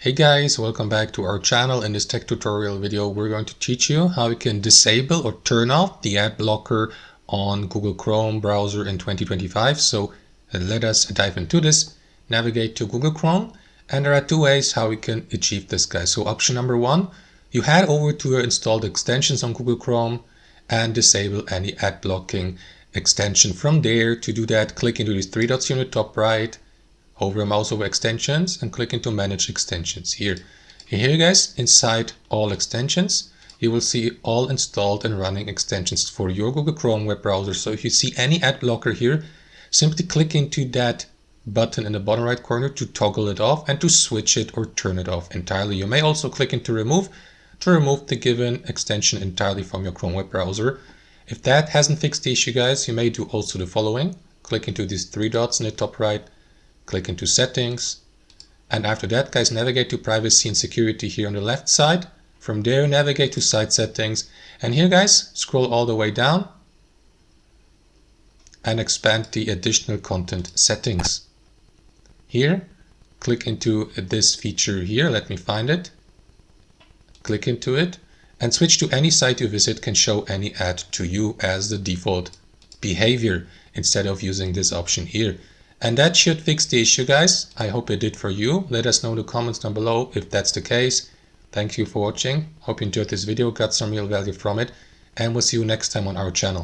Hey guys, welcome back to our channel. In this tech tutorial video, we're going to teach you how you can disable or turn off the ad blocker on Google Chrome browser in 2025. So let us dive into this. Navigate to Google Chrome, and there are two ways how we can achieve this, guys. So option number one, you head over to your installed extensions on Google Chrome and disable any ad blocking extension. From there, to do that, click into these three dots here on the top right, hover your mouse over extensions and click into manage extensions here. Here guys, inside all extensions, you will see all installed and running extensions for your Google Chrome web browser. So if you see any ad blocker here, simply click into that button in the bottom right corner to toggle it off and to switch it or turn it off entirely. You may also click into remove to remove the given extension entirely from your Chrome web browser. If that hasn't fixed the issue, guys, you may do also the following. Click into these three dots in the top right, click into settings, and after that, guys, navigate to privacy and security here on the left side. From there, navigate to site settings, and here, guys, scroll all the way down and expand the additional content settings. Here, click into this feature here. Let me find it. Click into it and switch to any site you visit can show any ad to you as the default behavior instead of using this option here. And that should fix the issue, guys. I hope it did for you. Let us know in the comments down below if that's the case. Thank you for watching. Hope you enjoyed this video, got some real value from it, and we'll see you next time on our channel.